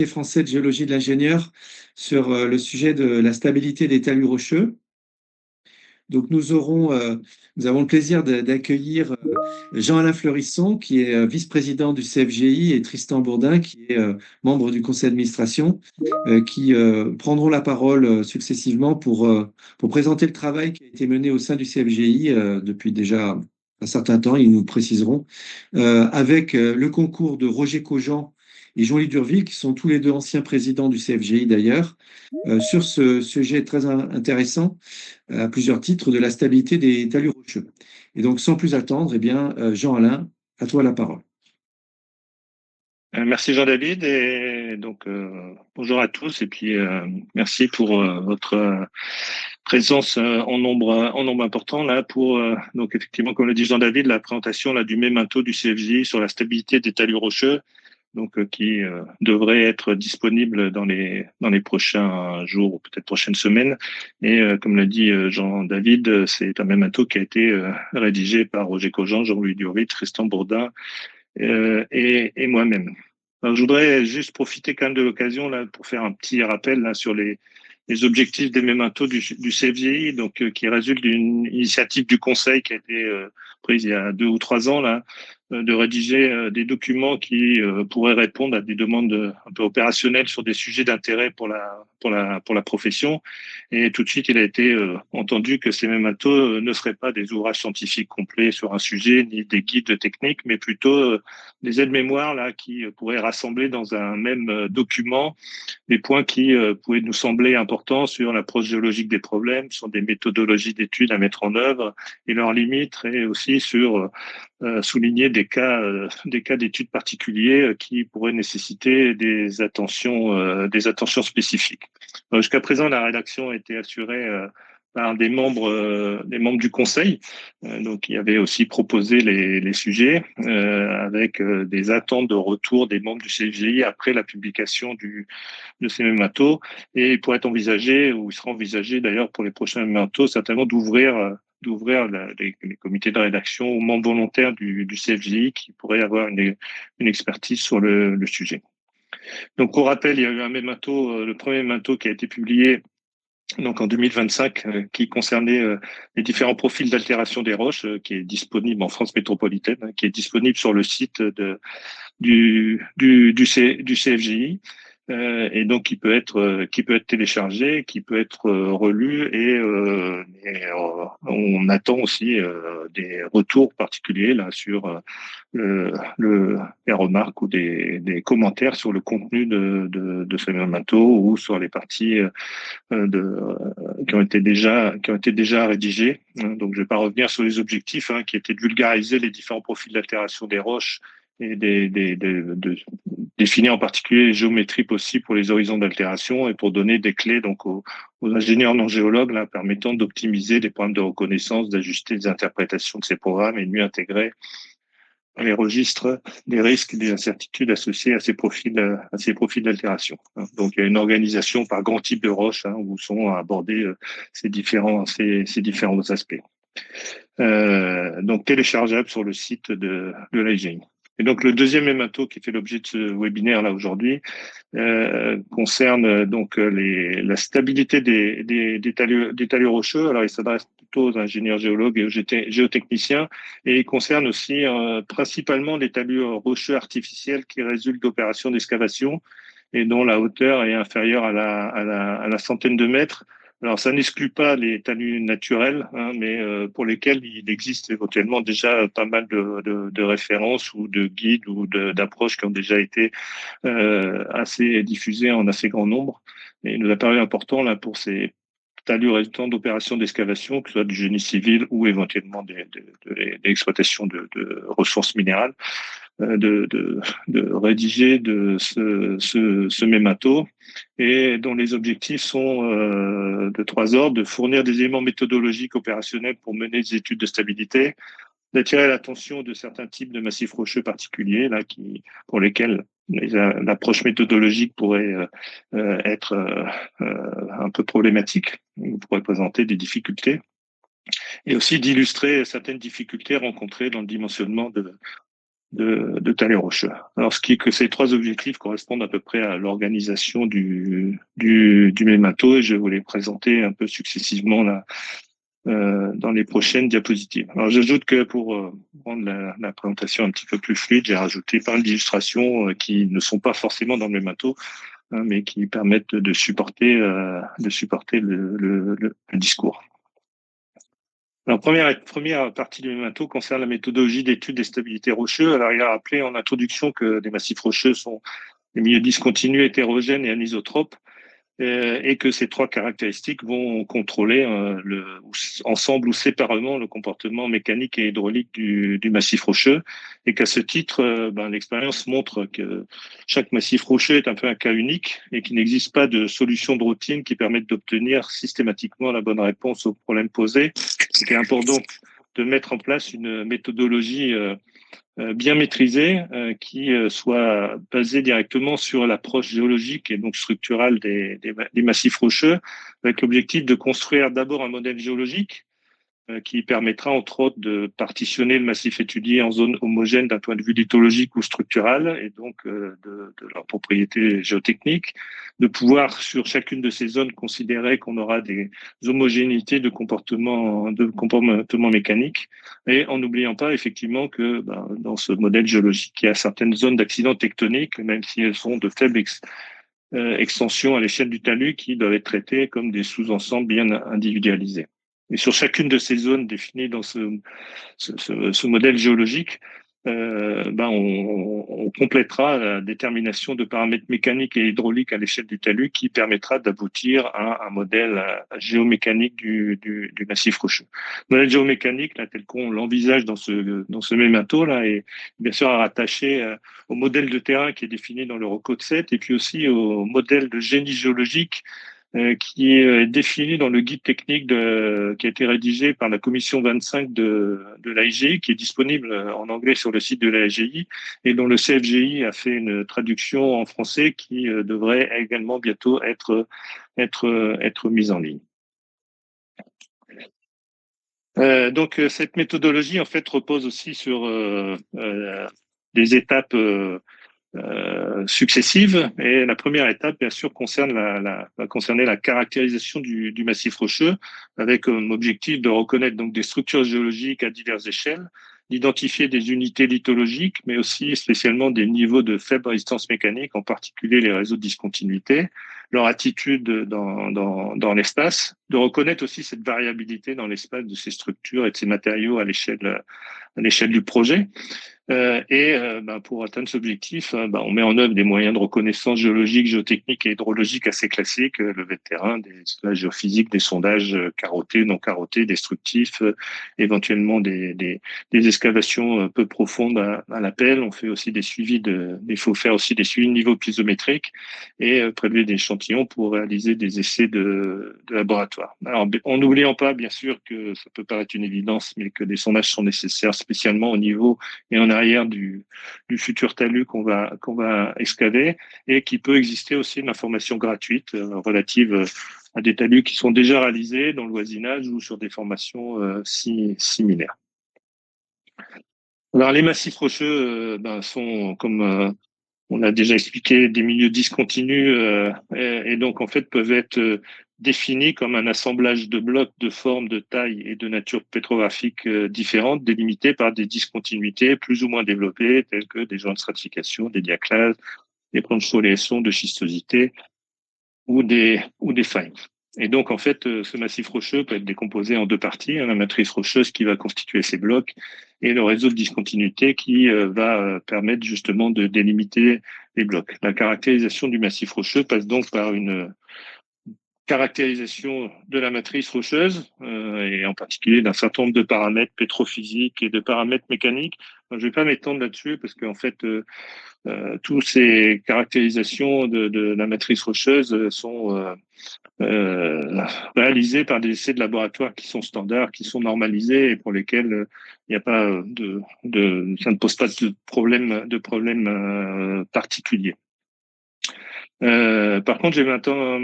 Français de géologie de l'ingénieur sur le sujet de la stabilité des talus rocheux. Donc nous avons le plaisir d'accueillir Jean-Alain Fleurisson, qui est vice-président du CFGI, et Tristan Bourdin, qui est membre du conseil d'administration, qui prendront la parole successivement pour présenter le travail qui a été mené au sein du CFGI depuis déjà un certain temps, ils nous préciseront, avec le concours de Roger Cogent et Jean-Louis Durville, qui sont tous les deux anciens présidents du CFGI d'ailleurs, sur ce sujet très intéressant à plusieurs titres de la stabilité des talus rocheux. Et donc, sans plus attendre, eh bien, Jean-Alain, à toi la parole. Merci Jean-David et donc bonjour à tous et puis merci pour votre présence en nombre important là pour donc effectivement comme l'a dit Jean-David, la présentation là du mémento du CFJ sur la stabilité des talus rocheux, donc qui devrait être disponible dans les prochains jours ou peut-être prochaines semaines. Et comme l'a dit Jean-David, c'est un mémento qui a été rédigé par Roger Cogent, Jean-Louis Durville, Tristan Bourdin et moi-même. Alors, je voudrais juste profiter quand même de l'occasion là pour faire un petit rappel là sur les objectifs des mémentos du CFGI, donc qui résulte d'une initiative du Conseil qui a été prise il y a 2 ou 3 ans là, de rédiger des documents qui pourraient répondre à des demandes un peu opérationnelles sur des sujets d'intérêt pour la profession. Et tout de suite, il a été entendu que ces mémentos ne seraient pas des ouvrages scientifiques complets sur un sujet ni des guides techniques, mais plutôt des aides-mémoires là qui pourraient rassembler dans un même document des points qui pouvaient nous sembler importants sur l'approche géologique des problèmes, sur des méthodologies d'études à mettre en œuvre et leurs limites, et aussi sur souligner des cas d'études particuliers qui pourraient nécessiter des attentions spécifiques. Jusqu'à présent, la rédaction a été assurée par des membres du conseil, donc qui avaient aussi proposé les sujets avec des attentes de retour des membres du CFGI après la publication de ces mémentos, et il pourrait être envisagé, ou il sera envisagé d'ailleurs pour les prochains mémentos, certainement d'ouvrir les comités de rédaction aux membres volontaires du CFGI qui pourraient avoir une expertise sur le sujet. Donc, pour rappel, il y a eu un mémento, le premier mémento qui a été publié donc en 2025, qui concernait les différents profils d'altération des roches, qui est disponible en France métropolitaine, qui est disponible sur le site du CFGI. Et donc qui peut être téléchargé, qui peut être relu, et on attend aussi des retours particuliers là sur les remarques ou des commentaires sur le contenu de ce mémento ou sur les parties qui ont été déjà rédigées. Donc je vais pas revenir sur les objectifs qui étaient de vulgariser les différents profils d'altération des roches et de définir en particulier les géométries possibles pour les horizons d'altération, et pour donner des clés donc aux ingénieurs non géologues là, permettant d'optimiser les programmes de reconnaissance, d'ajuster les interprétations de ces programmes et de mieux intégrer les registres des risques et des incertitudes associés à ces profils d'altération. Donc il y a une organisation par grand type de roche où sont abordés ces différents aspects. Donc téléchargeable sur le site de l'IGN. Et donc le deuxième mémento qui fait l'objet de ce webinaire là aujourd'hui concerne donc la stabilité des talus rocheux. Alors il s'adresse plutôt aux ingénieurs géologues et aux géotechniciens, et il concerne aussi principalement les talus rocheux artificiels qui résultent d'opérations d'excavation et dont la hauteur est inférieure à la centaine de mètres. Alors, ça n'exclut pas les talus naturels, mais pour lesquels il existe éventuellement déjà pas mal de références ou de guides ou d'approches qui ont déjà été assez diffusées en assez grand nombre. Et il nous a paru important là pour ces talus résultant d'opérations d'excavation, que ce soit du génie civil ou éventuellement de l'exploitation de ressources minérales, de rédiger ce mémento, et dont les objectifs sont de 3 ordres: de fournir des éléments méthodologiques opérationnels pour mener des études de stabilité, d'attirer l'attention de certains types de massifs rocheux particuliers là, pour lesquels l'approche méthodologique pourrait être un peu problématique, ou pourrait présenter des difficultés, et aussi d'illustrer certaines difficultés rencontrées dans le dimensionnement de talus rocheux. Alors, que ces trois objectifs correspondent à peu près à l'organisation du mémato, et je vais vous les présenter un peu successivement là, dans les prochaines diapositives. Alors, j'ajoute que pour rendre la présentation un petit peu plus fluide, j'ai rajouté pas mal d'illustrations qui ne sont pas forcément dans le mémato, hein, mais qui permettent de supporter le discours. La première partie du mémato concerne la méthodologie d'étude des stabilités rocheuses. Alors, il a rappelé en introduction que des massifs rocheux sont des milieux discontinus, hétérogènes et anisotropes, et que ces trois caractéristiques vont contrôler ensemble ou séparément le comportement mécanique et hydraulique du massif rocheux, et qu'à ce titre, l'expérience montre que chaque massif rocheux est un peu un cas unique et qu'il n'existe pas de solution de routine qui permette d'obtenir systématiquement la bonne réponse aux problèmes posés. Il importe donc de mettre en place une méthodologie bien maîtrisée, qui soit basée directement sur l'approche géologique et donc structurale des massifs rocheux, avec l'objectif de construire d'abord un modèle géologique qui permettra entre autres de partitionner le massif étudié en zones homogènes d'un point de vue lithologique ou structural, et donc de leurs propriétés géotechniques, de pouvoir sur chacune de ces zones considérer qu'on aura des homogénéités de comportement mécanique, et en n'oubliant pas effectivement que dans ce modèle géologique, il y a certaines zones d'accidents tectoniques, même si elles sont de faible extension à l'échelle du talus, qui doivent être traitées comme des sous-ensembles bien individualisés. Et sur chacune de ces zones définies dans ce modèle géologique, on complétera la détermination de paramètres mécaniques et hydrauliques à l'échelle du talus, qui permettra d'aboutir à un modèle géomécanique du massif rocheux. Le modèle géomécanique, là, tel qu'on l'envisage dans ce mémato, là, est bien sûr rattaché au modèle de terrain qui est défini dans l'Eurocode 7, et puis aussi au modèle de génie géologique qui est défini dans le guide technique qui a été rédigé par la commission 25 de l'AIGI, qui est disponible en anglais sur le site de l'AIGI, et dont le CFGI a fait une traduction en français qui devrait également bientôt être mise en ligne. Donc cette méthodologie en fait repose aussi sur des étapes successives, et la première étape bien sûr va concerner la caractérisation du massif rocheux, avec comme objectif de reconnaître donc des structures géologiques à diverses échelles, d'identifier des unités lithologiques, mais aussi spécialement des niveaux de faible résistance mécanique, en particulier les réseaux de discontinuité, leur attitude dans l'espace, de reconnaître aussi cette variabilité dans l'espace de ces structures et de ces matériaux à l'échelle du projet. Pour atteindre cet objectif, on met en œuvre des moyens de reconnaissance géologique, géotechnique et hydrologique assez classiques, levée de terrain, des sondages géophysiques, des sondages carottés, non carottés, destructifs, éventuellement des excavations peu profondes à l'appel. On fait aussi il faut faire aussi des suivis de niveau piézométrique et prélever des échantillons pour réaliser des essais de laboratoire. Alors, en n'oubliant pas, bien sûr, que ça peut paraître une évidence, mais que des sondages sont nécessaires, spécialement au niveau et en arrière du futur talus qu'on va excaver, et qui peut exister aussi de l'information gratuite relative à des talus qui sont déjà réalisés dans le voisinage ou sur des formations similaires. Alors les massifs rocheux sont, comme on a déjà expliqué, des milieux discontinus, et donc en fait peuvent être définis comme un assemblage de blocs de forme, de taille et de nature pétrographique différentes, délimités par des discontinuités plus ou moins développées, telles que des joints de stratification, des diaclases, des plans de spoliation, de schistosité ou des failles. Et donc, en fait, ce massif rocheux peut être décomposé en deux parties, la matrice rocheuse qui va constituer ces blocs, et le réseau de discontinuité qui va permettre justement de délimiter les blocs. La caractérisation du massif rocheux passe donc par une caractérisation de la matrice rocheuse, et en particulier d'un certain nombre de paramètres pétrophysiques et de paramètres mécaniques. Je ne vais pas m'étendre là-dessus parce qu'en fait, toutes ces caractérisations de la matrice rocheuse sont réalisées par des essais de laboratoire qui sont standards, qui sont normalisés, et pour lesquels il n'y a pas ça ne pose pas de problème particulier. Par contre, je vais maintenant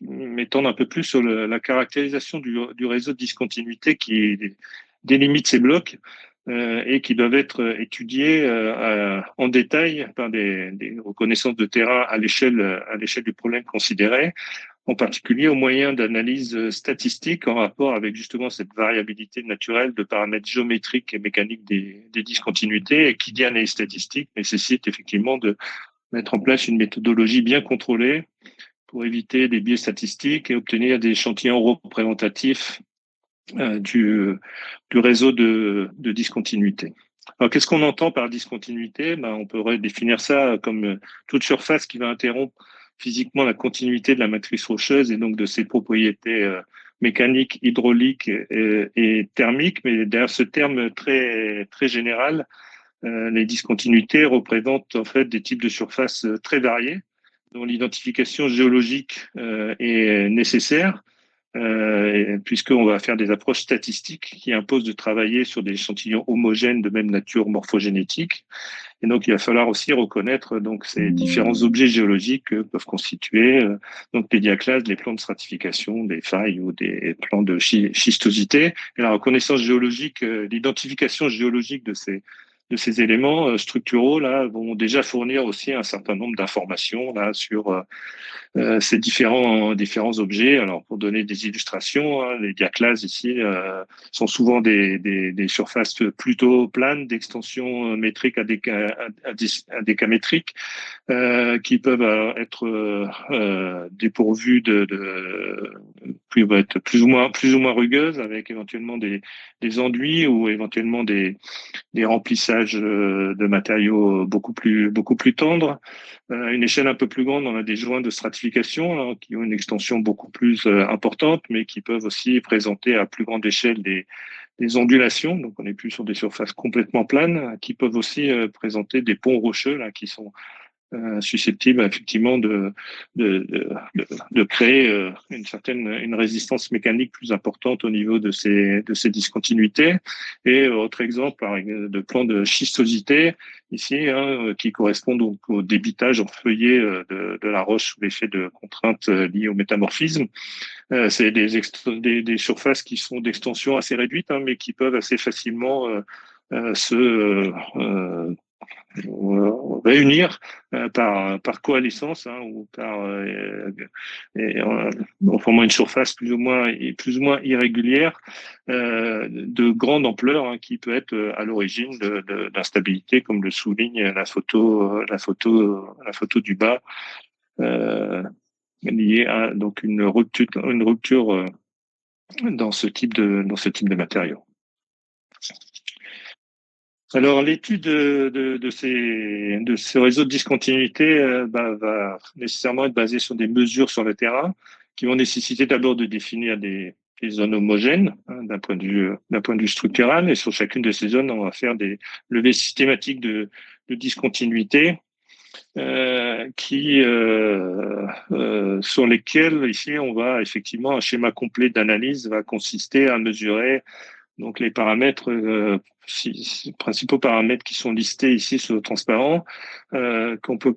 m'étendre un peu plus sur la caractérisation du réseau de discontinuité qui délimite ces blocs. et qui doivent être étudiés en détail par des reconnaissances de terrain à l'échelle du problème considéré, en particulier au moyen d'analyses statistiques en rapport avec justement cette variabilité naturelle de paramètres géométriques et mécaniques des discontinuités, et qui dit analyse statistique nécessite effectivement de mettre en place une méthodologie bien contrôlée pour éviter des biais statistiques et obtenir des échantillons représentatifs du réseau de discontinuité. Alors, qu'est-ce qu'on entend par discontinuité? On pourrait définir ça comme toute surface qui va interrompre physiquement la continuité de la matrice rocheuse et donc de ses propriétés mécaniques, hydrauliques et thermiques. Mais derrière ce terme très, très général, les discontinuités représentent en fait des types de surfaces très variés, dont l'identification géologique est nécessaire, puisqu'on va faire des approches statistiques qui imposent de travailler sur des échantillons homogènes de même nature morphogénétique. Et donc, il va falloir aussi reconnaître donc ces différents objets géologiques que peuvent constituer donc les diaclases, les plans de stratification, des failles ou des plans de schistosité. Et la reconnaissance géologique, l'identification géologique de ces éléments structuraux là vont déjà fournir aussi un certain nombre d'informations là sur ces différents objets. Alors, pour donner des illustrations, les diaclases ici sont souvent des surfaces plutôt planes, d'extension métrique à décamétrique, qui peuvent être dépourvues être plus ou moins rugueuses, avec éventuellement des enduits ou éventuellement des remplissages de matériaux beaucoup plus tendres. Une échelle un peu plus grande, on a des joints de stratification qui ont une extension beaucoup plus importante, mais qui peuvent aussi présenter à plus grande échelle des ondulations. Donc, on n'est plus sur des surfaces complètement planes, qui peuvent aussi présenter des ponts rocheux là, qui sont susceptibles effectivement de créer une résistance mécanique plus importante au niveau de ces discontinuités. Et autre exemple de plan de schistosité ici, qui correspond donc au débitage en feuillet de la roche sous l'effet de contraintes liées au métamorphisme. C'est des surfaces qui sont d'extension assez réduite, mais qui peuvent assez facilement se réunir par coalescence ou en formant une surface plus ou moins irrégulière de grande ampleur qui peut être à l'origine d'instabilité, comme le souligne la photo du bas, liée à donc une rupture dans ce type de matériaux. Alors, l'étude de ces réseaux de discontinuité va nécessairement être basée sur des mesures sur le terrain qui vont nécessiter d'abord de définir des zones homogènes d'un point de vue structural. Et sur chacune de ces zones, on va faire des levées systématiques de discontinuité sur lesquelles, ici, on va effectivement, un schéma complet d'analyse va consister à mesurer donc les paramètres, principaux paramètres qui sont listés ici sur le transparent, qu'on peut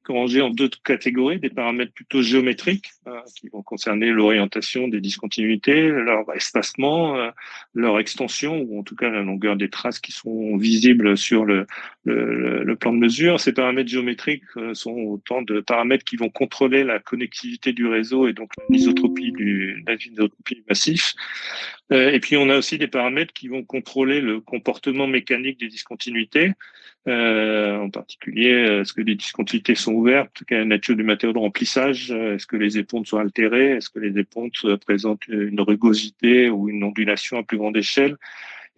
ranger en deux catégories: des paramètres plutôt géométriques, qui vont concerner l'orientation des discontinuités, leur espacement, leur extension, ou en tout cas la longueur des traces qui sont visibles sur le plan de mesure. Ces paramètres géométriques sont autant de paramètres qui vont contrôler la connectivité du réseau et donc l'anisotropie du massif. Et puis, on a aussi des paramètres qui vont contrôler le comportement mécanique des discontinuités, en particulier, est-ce que les discontinuités sont ouvertes, quelle est la nature du matériau de remplissage, est-ce que les épontes sont altérées, est-ce que les épontes présentent une rugosité ou une ondulation à plus grande échelle,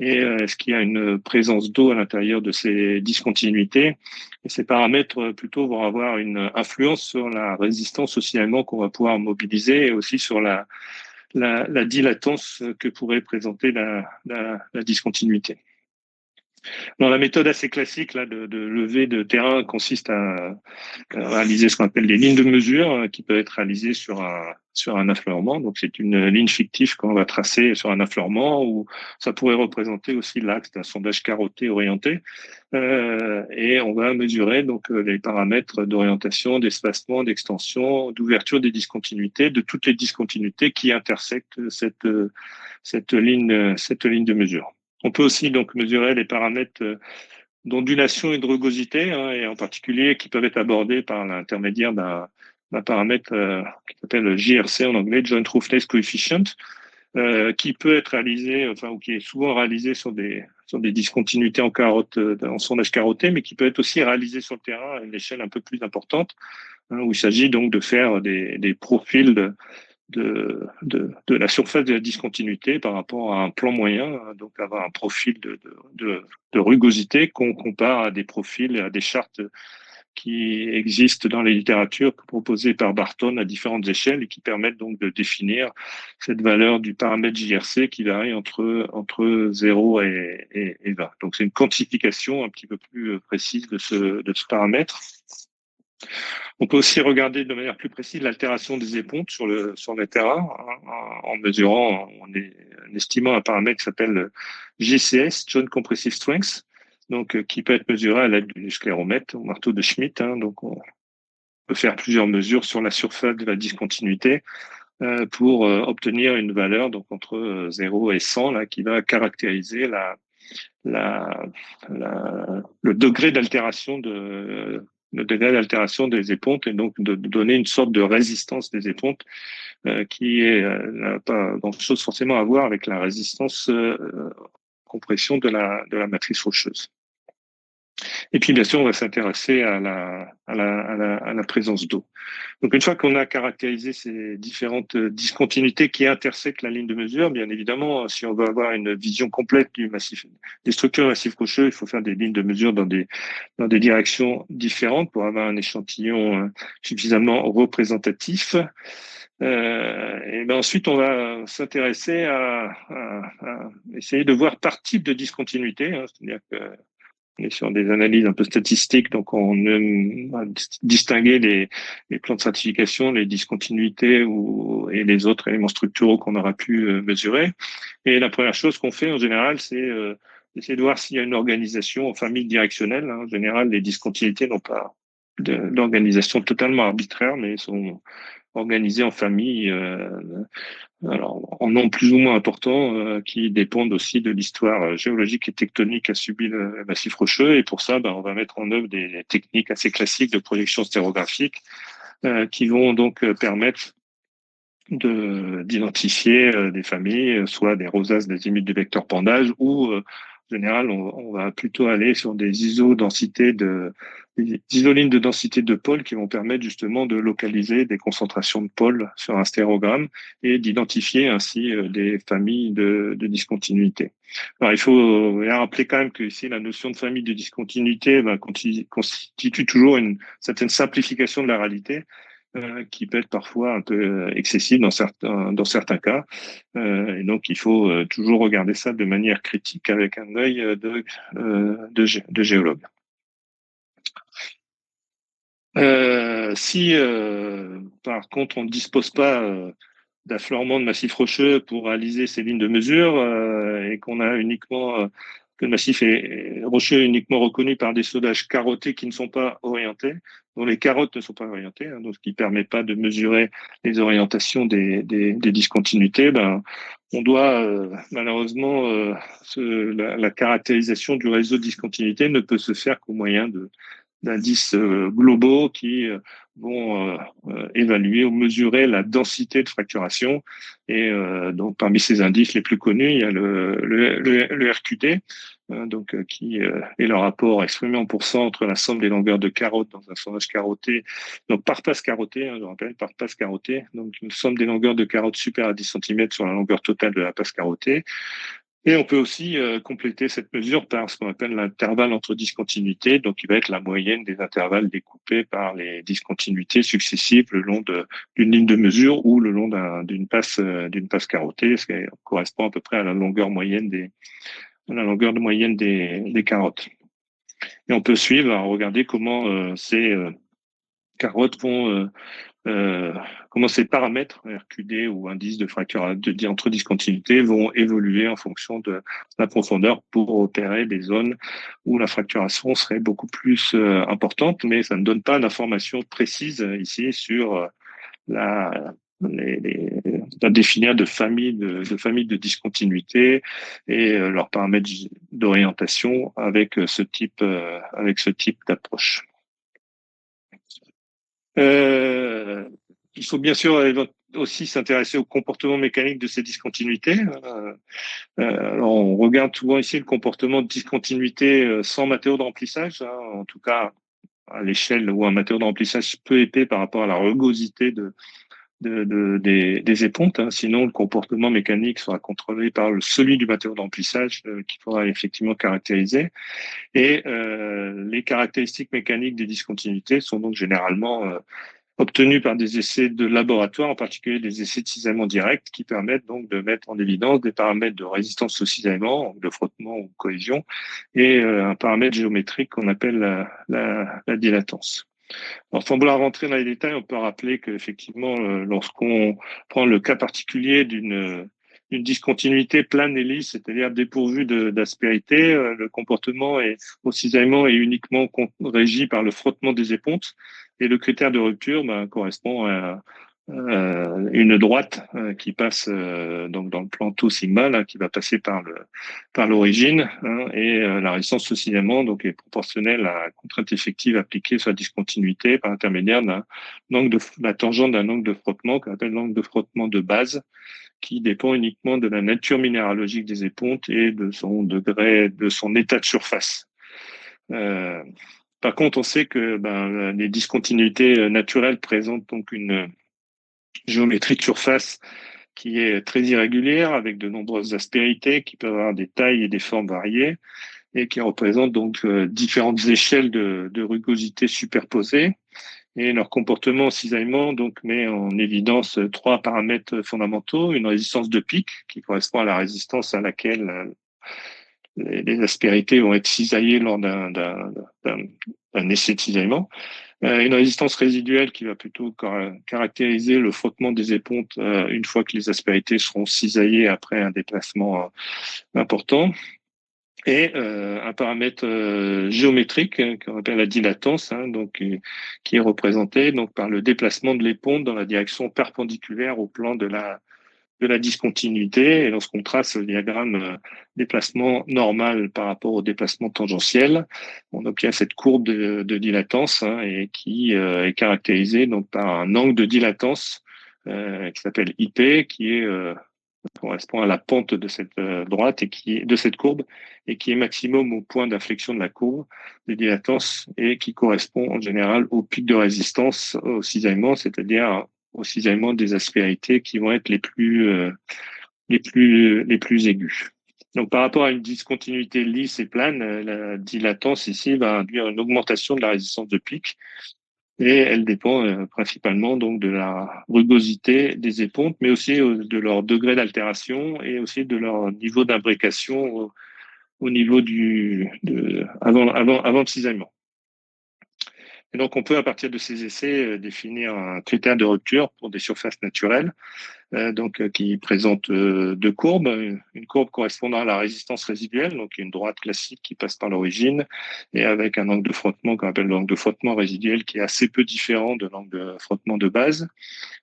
et est-ce qu'il y a une présence d'eau à l'intérieur de ces discontinuités. Et ces paramètres plutôt vont avoir une influence sur la résistance aussi également qu'on va pouvoir mobiliser, et aussi sur la dilatance que pourrait présenter la discontinuité. Alors, la méthode assez classique là, de levée de terrain consiste à réaliser ce qu'on appelle des lignes de mesure qui peuvent être réalisées sur un affleurement. Donc, c'est une ligne fictive qu'on va tracer sur un affleurement, ou ça pourrait représenter aussi l'axe d'un sondage carotté orienté. Et on va mesurer donc les paramètres d'orientation, d'espacement, d'extension, d'ouverture des discontinuités, de toutes les discontinuités qui intersectent cette ligne de mesure. On peut aussi donc mesurer les paramètres d'ondulation et de rugosité, hein, et en particulier qui peuvent être abordés par l'intermédiaire d'un paramètre qui s'appelle JRC en anglais, Joint Roughness Coefficient, qui peut être réalisé, enfin, ou qui est souvent réalisé sur des discontinuités en carotte, en sondage carotté, mais qui peut être aussi réalisé sur le terrain à une échelle un peu plus importante, hein, où il s'agit donc de faire des profils de la surface de la discontinuité par rapport à un plan moyen, hein, donc avoir un profil de rugosité qu'on compare à des profils et à des chartes qui existent dans les littératures proposées par Barton à différentes échelles et qui permettent donc de définir cette valeur du paramètre JRC qui varie entre 0 et 20. Donc c'est une quantification un petit peu plus précise de ce paramètre. On peut aussi regarder de manière plus précise l'altération des épontes sur le terrain, en mesurant, en estimant un paramètre qui s'appelle GCS, Joint Compressive Strength, donc qui peut être mesuré à l'aide du scléromètre, au marteau de Schmidt. Hein, donc on peut faire plusieurs mesures sur la surface de la discontinuité pour obtenir une valeur donc entre 0 et 100 là, qui va caractériser le degré d'altération des épontes et donc de donner une sorte de résistance des épontes qui n'a pas grand-chose forcément à voir avec la résistance compression de la matrice rocheuse. Et puis bien sûr, on va s'intéresser à la présence d'eau. Donc une fois qu'on a caractérisé ces différentes discontinuités qui intersectent la ligne de mesure, bien évidemment, si on veut avoir une vision complète des structures massifs rocheux, il faut faire des lignes de mesure dans des directions différentes pour avoir un échantillon suffisamment représentatif. Et ben ensuite, on va s'intéresser à essayer de voir par type de discontinuité, hein, c'est-à-dire que on est sur des analyses un peu statistiques, donc on va distinguer les plans de stratification, les discontinuités et les autres éléments structuraux qu'on aura pu mesurer. Et la première chose qu'on fait en général, c'est essayer de voir s'il y a une organisation en famille directionnelle. En général, les discontinuités n'ont pas d'organisation totalement arbitraire, mais sont organisées en famille, alors en nombre plus ou moins important, qui dépendent aussi de l'histoire géologique et tectonique qu'a subi le massif rocheux. Et pour ça, on va mettre en œuvre des techniques assez classiques de projection stérographique qui vont donc permettre d'identifier des familles, soit des rosaces des azimuts du vecteur pendage, ou en général, on va plutôt aller sur des des isolines de densité de pôles qui vont permettre justement de localiser des concentrations de pôles sur un stéréogramme et d'identifier ainsi des familles de discontinuité. Alors, il faut rappeler quand même que ici, la notion de famille de discontinuité constitue toujours une certaine simplification de la réalité, qui peut être parfois un peu excessive dans certains cas. Et donc, il faut toujours regarder ça de manière critique avec un œil de géologue. Si, par contre, on ne dispose pas d'affleurement de massif rocheux pour réaliser ces lignes de mesure et qu'on a uniquement que le massif est rocheux uniquement reconnu par des sondages carottés qui ne sont pas orientés, dont les carottes ne sont pas orientées, hein, donc ce qui ne permet pas de mesurer les orientations des discontinuités, on doit malheureusement la caractérisation du réseau de discontinuité ne peut se faire qu'au moyen d'indices globaux qui vont évaluer ou mesurer la densité de fracturation. Et donc, parmi ces indices les plus connus, il y a le RQD, qui est le rapport exprimé en pourcent entre la somme des longueurs de carotte dans un sondage carotté, donc par passe carotté, je rappelle, par passe carotté, donc une somme des longueurs de carotte supérieure à 10 cm sur la longueur totale de la passe carottée. Et on peut aussi compléter cette mesure par ce qu'on appelle l'intervalle entre discontinuités, donc qui va être la moyenne des intervalles découpés par les discontinuités successives le long d'une ligne de mesure ou le long d'une passe carottée, ce qui correspond à peu près à la longueur moyenne des carottes. Et on peut suivre, regarder comment ces carottes vont comment ces paramètres RQD ou indice de fracture entre discontinuités vont évoluer en fonction de la profondeur pour opérer des zones où la fracturation serait beaucoup plus importante, mais ça ne donne pas d'informations précises ici sur définir de familles de discontinuité et leurs paramètres d'orientation avec ce type d'approche. Il faut bien sûr aussi s'intéresser au comportement mécanique de ces discontinuités. Alors on regarde souvent ici le comportement de discontinuité sans matériau de remplissage, hein, en tout cas à l'échelle où un matériau de remplissage peu épais par rapport à la rugosité des épontes. Hein. Sinon, le comportement mécanique sera contrôlé par celui du matériau de remplissage qu'il faudra effectivement caractériser. Et les caractéristiques mécaniques des discontinuités sont donc généralement obtenues par des essais de laboratoire, en particulier des essais de cisaillement direct, qui permettent donc de mettre en évidence des paramètres de résistance au cisaillement, de frottement ou cohésion, et un paramètre géométrique qu'on appelle la dilatance. Alors, sans vouloir rentrer dans les détails, on peut rappeler qu'effectivement, lorsqu'on prend le cas particulier d'une discontinuité plane et lisse, c'est-à-dire dépourvue d'aspérité, le comportement au cisaillement est uniquement régi par le frottement des épontes, et le critère de rupture correspond à une droite qui passe donc dans le plan tau sigma là, qui va passer par l'origine, hein, et la résistance au cisaillement donc est proportionnelle à la contrainte effective appliquée sur la discontinuité par l'intermédiaire de la tangente d'un angle de frottement qu'on appelle l'angle de frottement de base, qui dépend uniquement de la nature minéralogique des épontes et de son degré, de son état de surface. Par contre, on sait que les discontinuités naturelles présentent donc une géométrie de surface qui est très irrégulière, avec de nombreuses aspérités qui peuvent avoir des tailles et des formes variées, et qui représentent donc différentes échelles de rugosité superposées. Et leur comportement au cisaillement donc met en évidence trois paramètres fondamentaux: une résistance de pic, qui correspond à la résistance à laquelle les aspérités vont être cisaillées lors d'un essai de cisaillement. Une résistance résiduelle qui va plutôt caractériser le frottement des épontes une fois que les aspérités seront cisaillées après un déplacement important. Et un paramètre géométrique qu'on appelle la dilatance, hein, donc qui est représenté donc par le déplacement de l'éponte dans la direction perpendiculaire au plan de la discontinuité. Et lorsqu'on trace le diagramme déplacement normal par rapport au déplacement tangentiel, on obtient cette courbe de dilatance, hein, et qui est caractérisée donc par un angle de dilatance qui s'appelle IP, qui correspond à la pente de cette droite et de cette courbe, et qui est maximum au point d'inflexion de la courbe de dilatance, et qui correspond en général au pic de résistance au cisaillement, c'est-à-dire au cisaillement des aspérités qui vont être les plus aigus. Donc, par rapport à une discontinuité lisse et plane, la dilatance ici va induire une augmentation de la résistance de pic, et elle dépend principalement donc de la rugosité des épontes, mais aussi de leur degré d'altération et aussi de leur niveau d'imbrication au niveau avant le cisaillement. Et donc, on peut, à partir de ces essais, définir un critère de rupture pour des surfaces naturelles, qui présente deux courbes. Une courbe correspondant à la résistance résiduelle, donc une droite classique qui passe par l'origine, et avec un angle de frottement qu'on appelle l'angle de frottement résiduel, qui est assez peu différent de l'angle de frottement de base.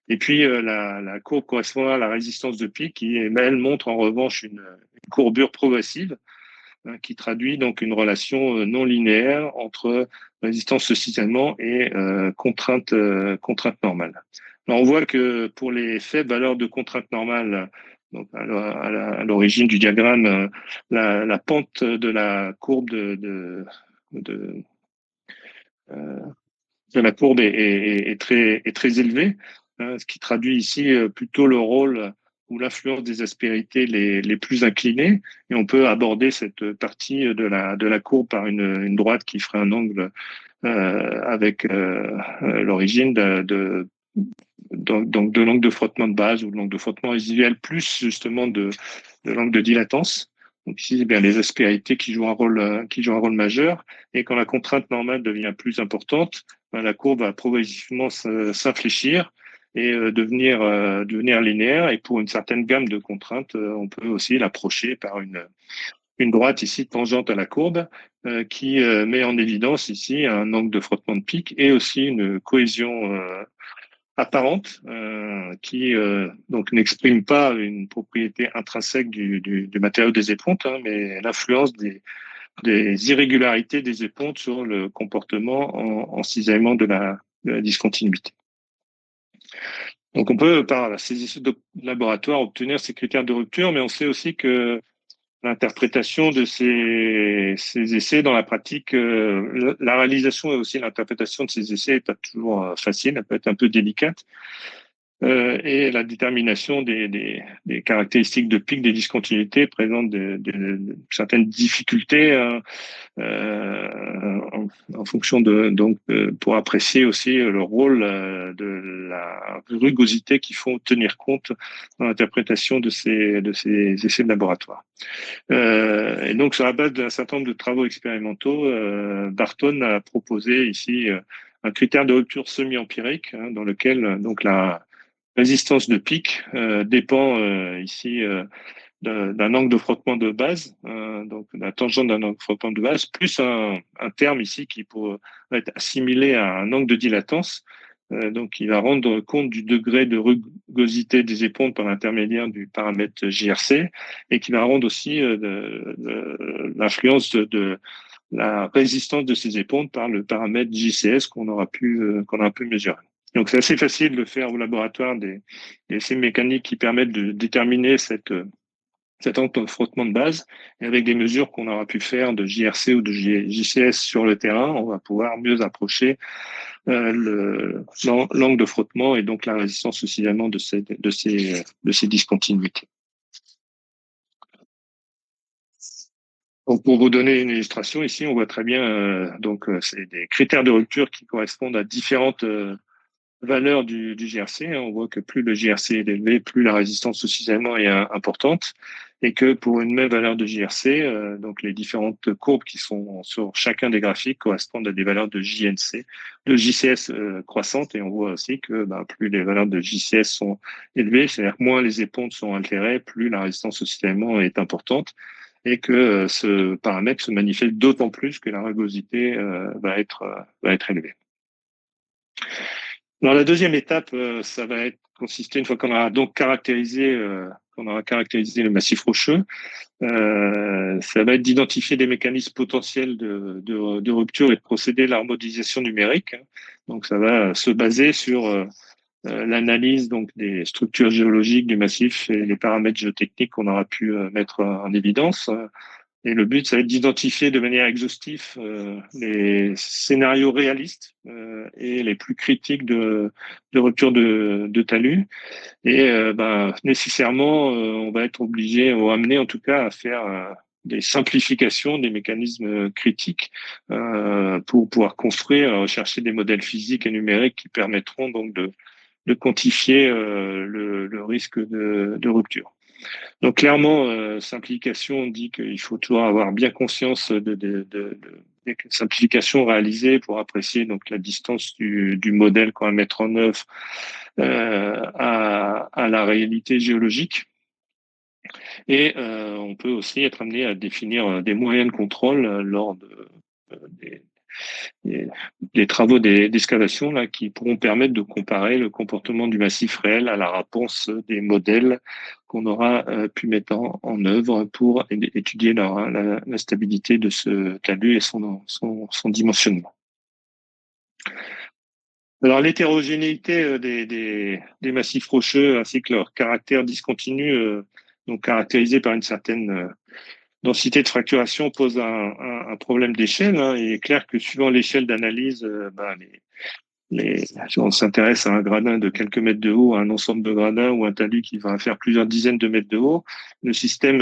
Et puis, la courbe correspondant à la résistance de pic, qui, elle, montre en revanche une courbure progressive, qui traduit donc une relation non linéaire entre résistance au cisaillement et contrainte normale. Alors, on voit que pour les faibles valeurs de contrainte normale, donc à l'origine du diagramme, la pente de la courbe de la courbe est très élevée, hein, ce qui traduit ici plutôt le rôle ou l'influence des aspérités les plus inclinées, et on peut aborder cette partie de la courbe par une droite qui ferait un angle avec l'origine de l'angle de frottement de base ou de l'angle de frottement résiduel, plus justement de l'angle de dilatance. Donc ici, c'est bien les aspérités qui jouent un rôle majeur, et quand la contrainte normale devient plus importante, la courbe va progressivement s'infléchir et devenir linéaire. Et pour une certaine gamme de contraintes, on peut aussi l'approcher par une droite ici tangente à la courbe, qui met en évidence ici un angle de frottement de pic et aussi une cohésion apparente qui donc n'exprime pas une propriété intrinsèque du matériau des épontes, hein, mais l'influence des irrégularités des épontes sur le comportement en cisaillement de la discontinuité. Donc on peut, par ces essais de laboratoire, obtenir ces critères de rupture, mais on sait aussi que l'interprétation de ces essais dans la pratique, la réalisation et aussi l'interprétation de ces essais n'est pas toujours facile, elle peut être un peu délicate. Et la détermination des caractéristiques de pic des discontinuités présente certaines difficultés en fonction pour apprécier aussi le rôle de la rugosité qu'il faut tenir compte dans l'interprétation de ces essais de laboratoire. Et donc, sur la base d'un certain nombre de travaux expérimentaux, Barton a proposé ici un critère de rupture semi-empirique, hein, dans lequel donc la résistance de pic dépend ici d'un angle de frottement de base, donc la tangente d'un angle de frottement de base, plus un terme ici qui pourrait être assimilé à un angle de dilatance. Donc, il va rendre compte du degré de rugosité des épontes par l'intermédiaire du paramètre JRC et qui va rendre aussi l'influence de la résistance de ces épontes par le paramètre JCS qu'on aura pu mesurer. Donc, c'est assez facile de faire au laboratoire des essais mécaniques qui permettent de déterminer cet angle de frottement de base. Et avec des mesures qu'on aura pu faire de JRC ou de JCS sur le terrain, on va pouvoir mieux approcher l'angle de frottement et donc la résistance au cisaillement de ces discontinuités. Donc, pour vous donner une illustration, ici, on voit très bien, c'est des critères de rupture qui correspondent à différentes valeur du GRC. On voit que plus le GRC est élevé, plus la résistance au cisaillement est importante, et que pour une même valeur de GRC, donc les différentes courbes qui sont sur chacun des graphiques correspondent à des valeurs de JNC, de JCS croissantes, et on voit aussi que plus les valeurs de JCS sont élevées, c'est-à-dire moins les épontes sont altérées, plus la résistance au cisaillement est importante, et que ce paramètre se manifeste d'autant plus que la rugosité va être élevée. Alors la deuxième étape, ça va consister, une fois qu'on aura donc caractérisé le massif rocheux, ça va être d'identifier des mécanismes potentiels de rupture et de procéder à l'harmonisation numérique. Donc ça va se baser sur l'analyse donc des structures géologiques du massif et les paramètres géotechniques qu'on aura pu mettre en évidence. Et le but, ça va être d'identifier de manière exhaustive les scénarios réalistes et les plus critiques de rupture de talus. Et nécessairement, on va être obligé, ou amené en tout cas, à faire des simplifications des mécanismes critiques pour pouvoir construire, rechercher des modèles physiques et numériques qui permettront donc de quantifier le risque de rupture. Donc clairement, simplification dit qu'il faut toujours avoir bien conscience des simplifications réalisées pour apprécier donc la distance du modèle qu'on va mettre en œuvre à la réalité géologique. Et on peut aussi être amené à définir des moyens de contrôle lors des travaux d'excavation là qui pourront permettre de comparer le comportement du massif réel à la réponse des modèles qu'on aura pu mettre en œuvre pour étudier la stabilité de ce talus et son dimensionnement. Alors l'hétérogénéité des massifs rocheux ainsi que leur caractère discontinu, donc caractérisé par une certaine densité de fracturation, pose un problème d'échelle. Hein. Il est clair que suivant l'échelle d'analyse, si on s'intéresse à un gradin de quelques mètres de haut, à un ensemble de gradins ou un talus qui va faire plusieurs dizaines de mètres de haut, le système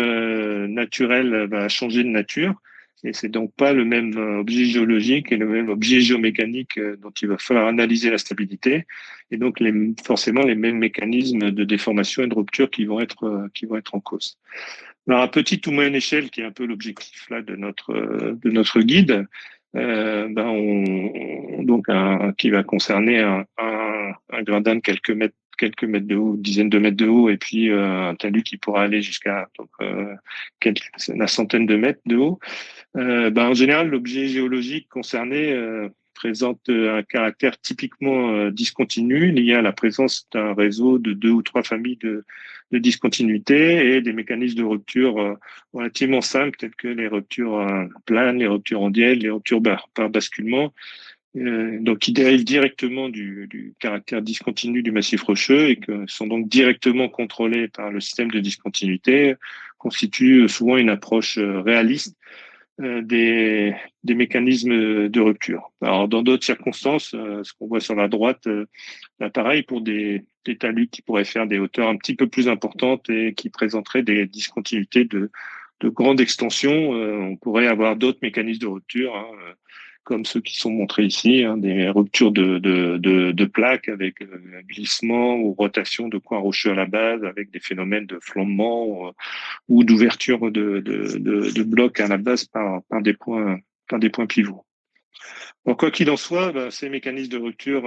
naturel va changer de nature. Et c'est donc pas le même objet géologique et le même objet géomécanique dont il va falloir analyser la stabilité. Et donc, forcément, les mêmes mécanismes de déformation et de rupture qui vont être en cause. Alors, à petite ou moyenne échelle, qui est un peu l'objectif là de notre guide, qui va concerner un gradin de quelques mètres de haut, dizaines de mètres de haut, et puis un talus qui pourra aller jusqu'à la centaine de mètres de haut. En général, l'objet géologique concerné présente un caractère typiquement discontinu lié à la présence d'un réseau de 2 ou 3 familles de discontinuité et des mécanismes de rupture relativement simples, tels que les ruptures planes, les ruptures ondielles, les ruptures par basculement, donc qui dérivent directement du caractère discontinu du massif rocheux et que sont donc directement contrôlés par le système de discontinuité, constituent souvent une approche réaliste des mécanismes de rupture. Alors, dans d'autres circonstances, ce qu'on voit sur la droite, là, pareil, pour des talus qui pourraient faire des hauteurs un petit peu plus importantes et qui présenteraient des discontinuités de grande extension, on pourrait avoir d'autres mécanismes de rupture, hein, comme ceux qui sont montrés ici, hein, des ruptures de plaques avec glissement ou rotation de coins rocheux à la base, avec des phénomènes de flambement ou d'ouverture de blocs à la base par des points pivots. Bon, quoi qu'il en soit, ces mécanismes de rupture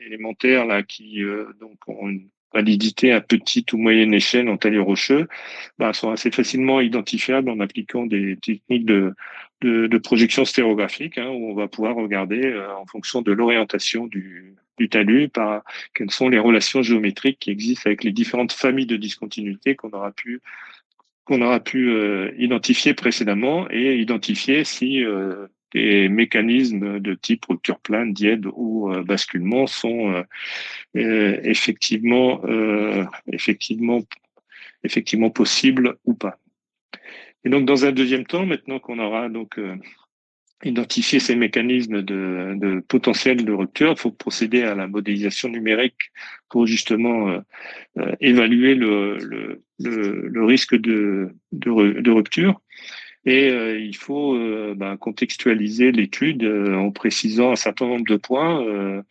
élémentaires là, qui donc ont une validité à petite ou moyenne échelle en talus rocheux, sont assez facilement identifiables en appliquant des techniques de projection stéréographique, hein, où on va pouvoir regarder en fonction de l'orientation du talus quelles sont les relations géométriques qui existent avec les différentes familles de discontinuité qu'on aura pu identifier précédemment et identifier si des mécanismes de type rupture plane, diède ou basculement sont effectivement possibles ou pas. Et donc, dans un deuxième temps, maintenant qu'on aura donc identifié ces mécanismes de potentiel de rupture, il faut procéder à la modélisation numérique pour justement évaluer le risque de rupture. Et il faut contextualiser l'étude en précisant un certain nombre de points.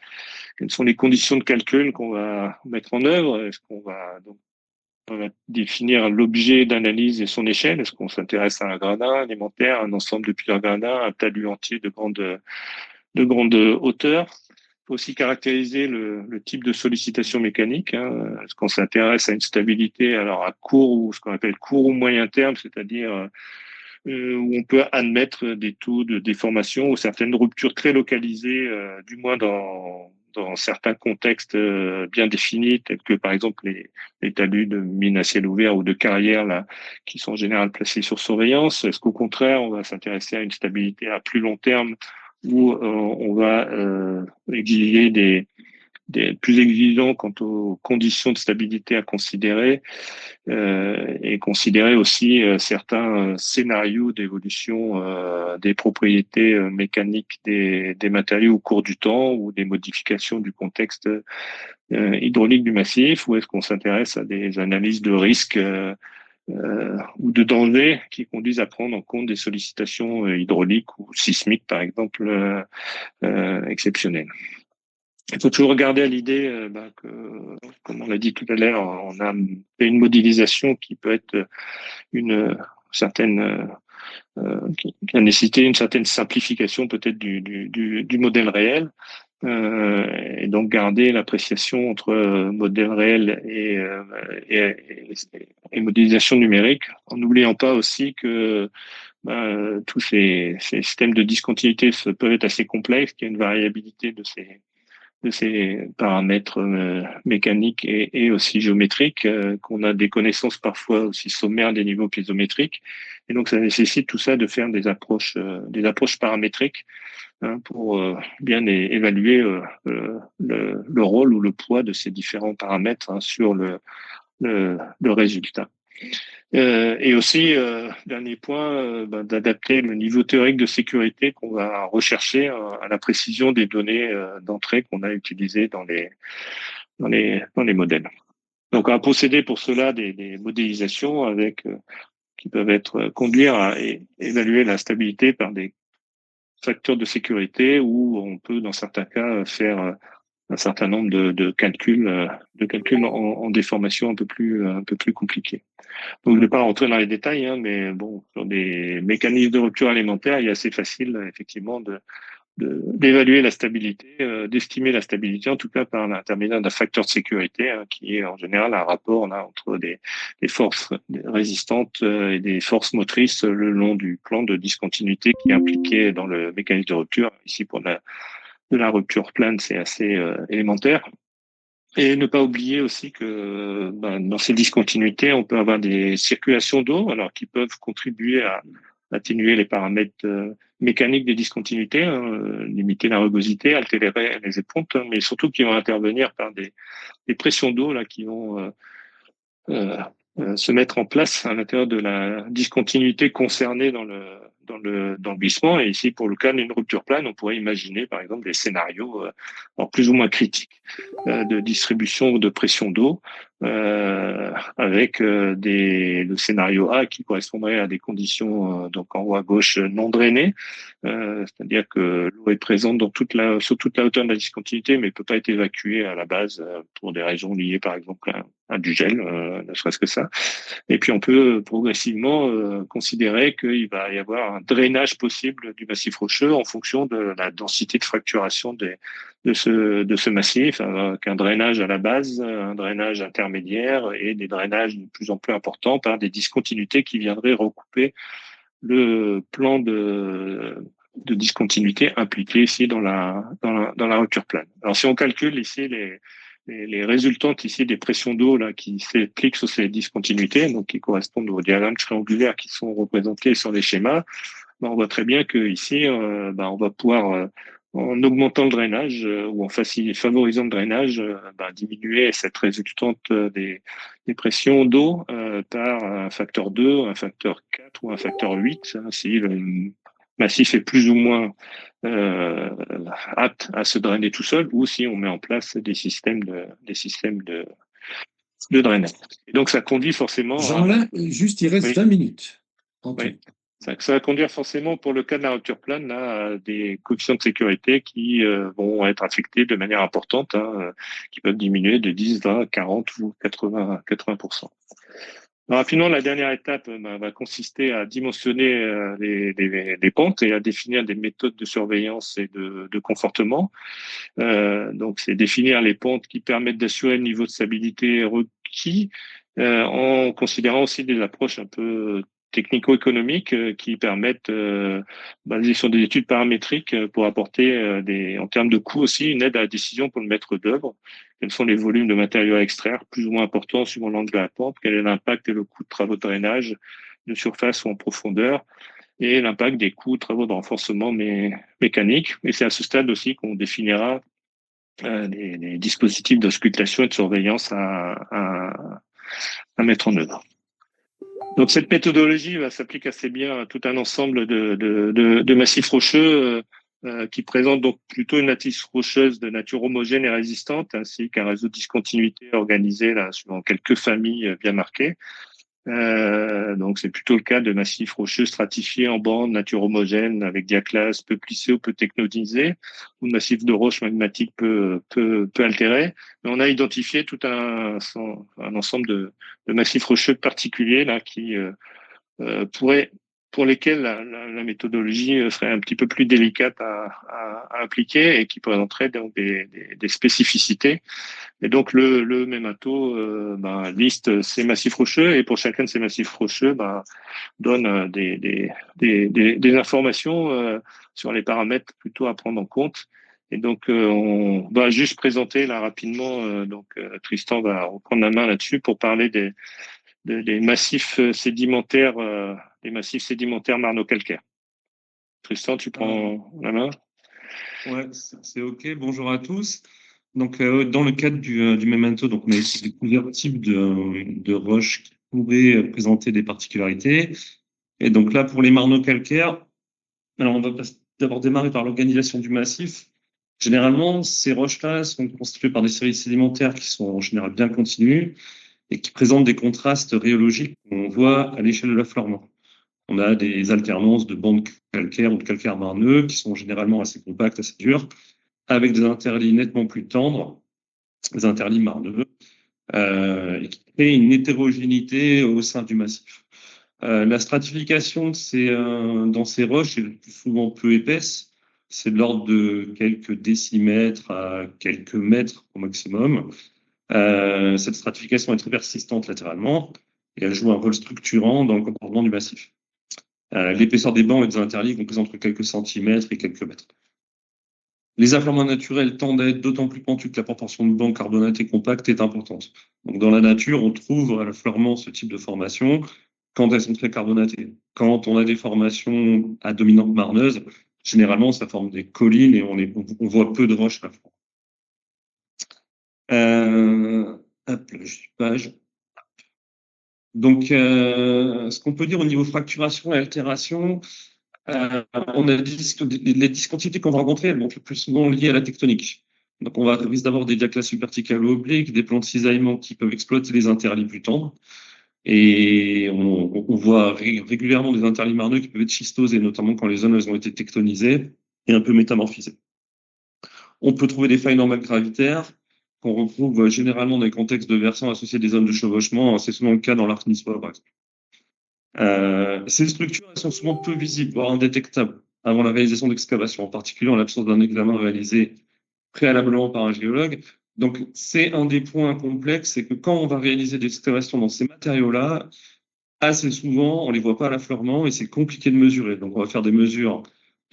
Quelles sont les conditions de calcul qu'on va mettre en œuvre? Est-ce qu'on va donc on va définir l'objet d'analyse et son échelle? Est-ce qu'on s'intéresse à un gradin élémentaire, un ensemble de plusieurs gradins, un talus entier de grande hauteur? Il faut aussi caractériser le type de sollicitation mécanique. Hein. Est-ce qu'on s'intéresse à une stabilité alors à court ou ce qu'on appelle court ou moyen terme, c'est-à-dire où on peut admettre des taux de déformation ou certaines ruptures très localisées, du moins dans certains contextes bien définis, tels que par exemple les talus de mines à ciel ouvert ou de carrières là, qui sont en général placés sur surveillance. Est-ce qu'au contraire, on va s'intéresser à une stabilité à plus long terme où on va exiger des plus exigeants quant aux conditions de stabilité à considérer et considérer aussi certains scénarios d'évolution des propriétés mécaniques des matériaux au cours du temps ou des modifications du contexte hydraulique du massif, ou est-ce qu'on s'intéresse à des analyses de risque ou de danger qui conduisent à prendre en compte des sollicitations hydrauliques ou sismiques, par exemple, exceptionnelles. Il faut toujours garder à l'idée que, comme on l'a dit tout à l'heure, on a une modélisation qui peut être une certaine qui a nécessité une certaine simplification peut-être du modèle réel, et donc garder l'appréciation entre modèle réel et modélisation numérique, en n'oubliant pas aussi que tous ces systèmes de discontinuité peuvent être assez complexes, qu'il y a une variabilité de ces paramètres mécaniques et aussi géométriques, qu'on a des connaissances parfois aussi sommaires des niveaux piézométriques. Et donc, ça nécessite tout ça de faire des approches paramétriques, hein, pour bien évaluer le rôle ou le poids de ces différents paramètres, hein, sur le résultat. Et aussi, dernier point, d'adapter le niveau théorique de sécurité qu'on va rechercher à la précision des données d'entrée qu'on a utilisées dans les modèles. Donc, on va procéder pour cela des modélisations qui peuvent être conduire à évaluer la stabilité par des facteurs de sécurité, où on peut, dans certains cas, faire un certain nombre de calculs en déformation un peu plus compliqués. Donc, je ne vais pas rentrer dans les détails, hein, mais bon, sur des mécanismes de rupture alimentaire, il est assez facile, effectivement, d'évaluer la stabilité, d'estimer la stabilité, en tout cas par l'intermédiaire d'un facteur de sécurité, hein, qui est en général un rapport là, entre des forces résistantes et des forces motrices le long du plan de discontinuité qui est impliqué dans le mécanisme de rupture. Ici, pour de la rupture plane, c'est assez élémentaire. Et ne pas oublier aussi que dans ces discontinuités, on peut avoir des circulations d'eau, alors qui peuvent contribuer à atténuer les paramètres mécaniques des discontinuités, hein, limiter la rugosité, altérer les épontes, mais surtout qui vont intervenir par des pressions d'eau là qui vont euh, se mettre en place à l'intérieur de la discontinuité concernée dans le glissement. Et ici, pour le cas d'une rupture plane, on pourrait imaginer, par exemple, des scénarios plus ou moins critiques de distribution de pression d'eau, avec le scénario A qui correspondrait à des conditions donc en haut à gauche non drainées, c'est-à-dire que l'eau est présente sur toute la hauteur de la discontinuité, mais peut pas être évacuée à la base pour des raisons liées, par exemple, à du gel, ne serait-ce que ça. Et puis on peut progressivement considérer qu'il va y avoir un drainage possible du massif rocheux en fonction de la densité de fracturation de ce massif, avec un drainage à la base, un drainage intermédiaire et des drainages de plus en plus importants par des discontinuités qui viendraient recouper le plan de discontinuité impliqué ici dans la rupture plane. Alors si on calcule ici les résultantes ici des pressions d'eau là qui s'appliquent sur ces discontinuités, donc qui correspondent aux diagrammes triangulaires qui sont représentés sur les schémas, on voit très bien que ici, on va pouvoir en augmentant le drainage ou en favorisant le drainage, diminuer cette résultante des pressions d'eau par un facteur 2, un facteur 4 ou un facteur 8, hein, si le massif est plus ou moins apte à se drainer tout seul, ou si on met en place des systèmes de drainage. Et donc ça conduit forcément Jean-Alain, juste, il reste 20 minutes en tout. Oui. Ça va conduire forcément, pour le cas de la rupture plane, à des coefficients de sécurité qui vont être affectés de manière importante, hein, qui peuvent diminuer de 10, 20, 40 ou 80%. Alors, rapidement, la dernière étape va consister à dimensionner les pentes et à définir des méthodes de surveillance et de confortement. Donc, c'est définir les pentes qui permettent d'assurer le niveau de stabilité requis, en considérant aussi des approches un peu technico-économiques qui permettent, basées sur des études paramétriques, pour apporter en termes de coûts aussi, une aide à la décision pour le maître d'œuvre. Quels sont les volumes de matériaux à extraire, plus ou moins importants suivant l'angle de la pente, quel est l'impact et le coût de travaux de drainage de surface ou en profondeur, et l'impact des coûts de travaux de renforcement mécanique. Et c'est à ce stade aussi qu'on définira les dispositifs d'auscultation et de surveillance à mettre en œuvre. Donc cette méthodologie s'applique assez bien à tout un ensemble de massifs rocheux qui présentent donc plutôt une matrice rocheuse de nature homogène et résistante, ainsi qu'un réseau de discontinuité organisé là, suivant quelques familles bien marquées. Donc c'est plutôt le cas de massifs rocheux stratifiés en bandes, nature homogène, avec diaclase peu plissé ou peu technonisé, ou de massifs de roches magmatiques peu altérés. Mais on a identifié tout un ensemble de massifs rocheux particuliers là qui pour lesquels la méthodologie serait un petit peu plus délicate à appliquer et qui présenteraient donc des spécificités. Et donc le Mémato liste ces massifs rocheux et pour chacun de ces massifs rocheux donne des informations sur les paramètres plutôt à prendre en compte. Et donc on va juste présenter là rapidement. Tristan va reprendre la main là-dessus pour parler des massifs sédimentaires, marno-calcaires. Tristan, tu prends la main? Ouais, c'est OK. Bonjour à tous. Donc, dans le cadre du Memento, donc, on a étudié plusieurs types de roches qui pourraient présenter des particularités. Et donc là, pour les marno-calcaires, alors on va d'abord démarrer par l'organisation du massif. Généralement, ces roches-là sont constituées par des séries sédimentaires qui sont en général bien continues et qui présentent des contrastes rhéologiques qu'on voit à l'échelle de l'affleurement. On a des alternances de bandes calcaires ou de calcaire marneux qui sont généralement assez compactes, assez dures, avec des interlits nettement plus tendres, des interlits marneux, et qui créent une hétérogénéité au sein du massif. La stratification dans ces roches est le plus souvent peu épaisse, c'est de l'ordre de quelques décimètres à quelques mètres au maximum. Cette stratification est très persistante latéralement et elle joue un rôle structurant dans le comportement du massif. L'épaisseur des bancs et des interlits comprise entre quelques centimètres et quelques mètres. Les affleurements naturels tendent à être d'autant plus pentus que la proportion de bancs carbonatés compacts est importante. Donc, dans la nature, on trouve à l'affleurement ce type de formation quand elles sont très carbonatées. Quand on a des formations à dominante marneuse, généralement, ça forme des collines et on voit peu de roches à la fois. Hop, là, je suis page. Donc, ce qu'on peut dire au niveau fracturation et altération, on a dit que les discontinuités qu'on va rencontrer, elles vont être le plus souvent liées à la tectonique. Donc, on risque d'avoir des diaclasses subverticales ou obliques, des plans de cisaillement qui peuvent exploiter les interlits plus tendres. Et on voit régulièrement des interlits marneux qui peuvent être schistosés, notamment quand les zones elles ont été tectonisées et un peu métamorphisées. On peut trouver des failles normales gravitaires qu'on retrouve généralement dans les contextes de versants associés à des zones de chevauchement. C'est souvent le cas dans l'arc niçois, par exemple. Ces structures elles sont souvent peu visibles, voire indétectables, avant la réalisation d'excavations, en particulier en l'absence d'un examen réalisé préalablement par un géologue. Donc, c'est un des points complexes, c'est que quand on va réaliser des excavations dans ces matériaux-là, assez souvent, on ne les voit pas à l'affleurement et c'est compliqué de mesurer. Donc, on va faire des mesures.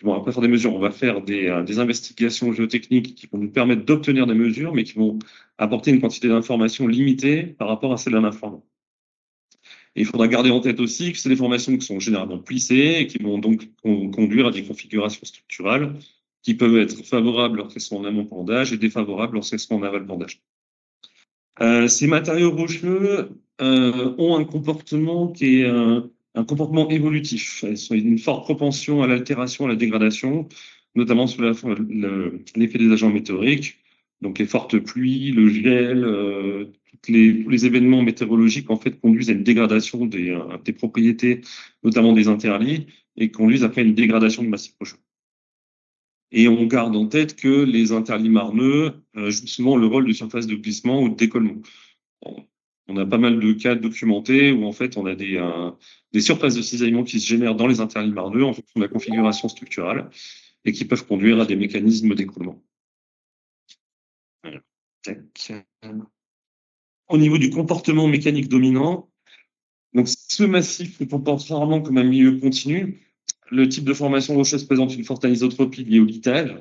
Bon, après faire des mesures, on va faire des investigations géotechniques qui vont nous permettre d'obtenir des mesures, mais qui vont apporter une quantité d'informations limitée par rapport à celle d'un affleurement. Et il faudra garder en tête aussi que c'est des formations qui sont généralement plissées et qui vont donc conduire à des configurations structurales qui peuvent être favorables lorsqu'elles sont en amont-pendage et défavorables lorsqu'elles sont en aval-pendage. Ces matériaux rocheux ont un comportement qui est un comportement évolutif. Elles ont une forte propension à l'altération, à la dégradation, notamment sous l'effet des agents météoriques, donc les fortes pluies, le gel, tous les événements météorologiques en fait conduisent à une dégradation des propriétés, notamment des interlits, et conduisent après à une dégradation du massif rocheux. Et on garde en tête que les interlits marneux jouent souvent le rôle de surface de glissement ou de décollement. On a pas mal de cas documentés où en fait on a des surfaces de cisaillement qui se génèrent dans les interlits marneux en fonction de la configuration structurale et qui peuvent conduire à des mécanismes d'écroulement. Voilà. Au niveau du comportement mécanique dominant, donc ce massif se comporte rarement comme un milieu continu. Le type de formation rocheuse présente une forte anisotropie liée au litage,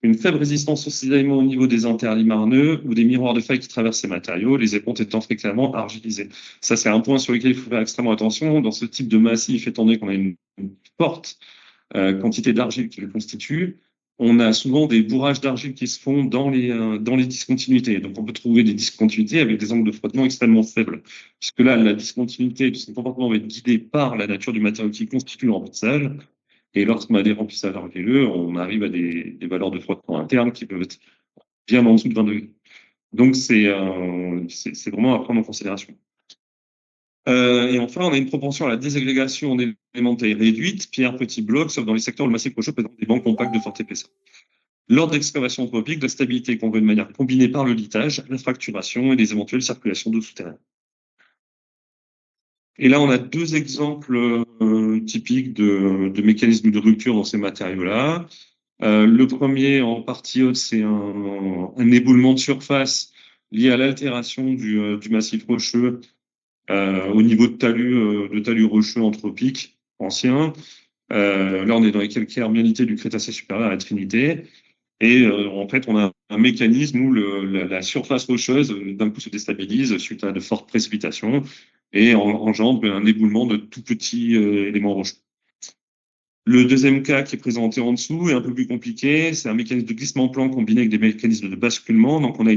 une faible résistance au cisaillement au niveau des interlits marneux ou des miroirs de faille qui traversent ces matériaux, les éponges étant très clairement argilisées. Ça, c'est un point sur lequel il faut faire extrêmement attention. Dans ce type de massif, étant donné qu'on a une forte quantité d'argile qui le constitue, on a souvent des bourrages d'argile qui se font dans les discontinuités. Donc, on peut trouver des discontinuités avec des angles de frottement extrêmement faibles. Puisque là, la discontinuité de son comportement va être guidée par la nature du matériau qui constitue le remplissage. Et lorsqu'on a des remplissages argileux, on arrive à des valeurs de frottement interne qui peuvent être bien en dessous de 20 degrés. Donc, c'est vraiment à prendre en considération. Et enfin, on a une propension à la désagrégation d'éléments de taille réduite, pierres, petits blocs, sauf dans les secteurs où le massif rocheux présente des bancs compacts de forte épaisseur. Lors d'excavations anthropiques, la stabilité est congrue de manière combinée par le litage, la fracturation et des éventuelles circulations d'eau souterraine. Et là, on a deux exemples typiques de mécanismes de rupture dans ces matériaux-là. Le premier, en partie haute, c'est un éboulement de surface lié à l'altération du massif rocheux au niveau de talus rocheux anthropiques anciens. Là, on est dans les calcaires mianités du Crétacé supérieur à la Trinité. Et en fait, on a un mécanisme où la surface rocheuse, d'un coup, se déstabilise suite à de fortes précipitations et engendre un éboulement de tout petits éléments rocheux. Le deuxième cas qui est présenté en dessous est un peu plus compliqué. C'est un mécanisme de glissement plan combiné avec des mécanismes de basculement. Donc, on a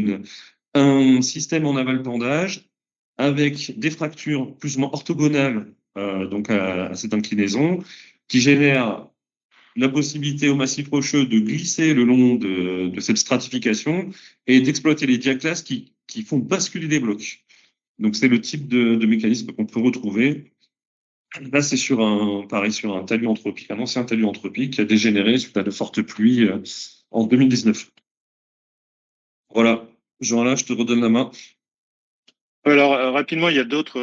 un système en aval-pendage avec des fractures plus ou moins orthogonales donc à cette inclinaison qui génère la possibilité au massif rocheux de glisser le long de cette stratification et d'exploiter les diaclasses qui font basculer des blocs. Donc, c'est le type de mécanisme qu'on peut retrouver. Là, c'est pareil, sur un talus anthropique, un ancien talus anthropique qui a dégénéré suite à de fortes pluies en 2019. Voilà. Jean, là, je te redonne la main. Alors, rapidement, il y a d'autres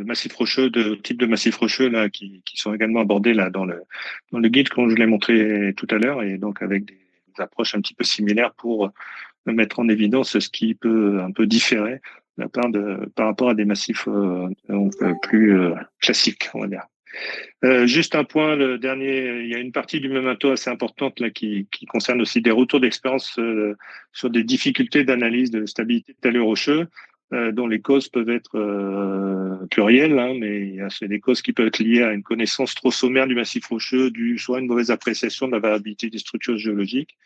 massifs rocheux, de types de massifs rocheux là, qui sont également abordés là dans le guide, comme je l'ai montré tout à l'heure, et donc avec des approches un petit peu similaires pour mettre en évidence ce qui peut un peu différer par rapport à des massifs donc, plus classiques, on va dire. Juste un point, le dernier, il y a une partie du memento assez importante là qui concerne aussi des retours d'expérience sur des difficultés d'analyse de stabilité de talus rocheux, dont les causes peuvent être plurielles, hein, mais il y a des causes qui peuvent être liées à une connaissance trop sommaire du massif rocheux, soit une mauvaise appréciation de la variabilité des structures géologiques,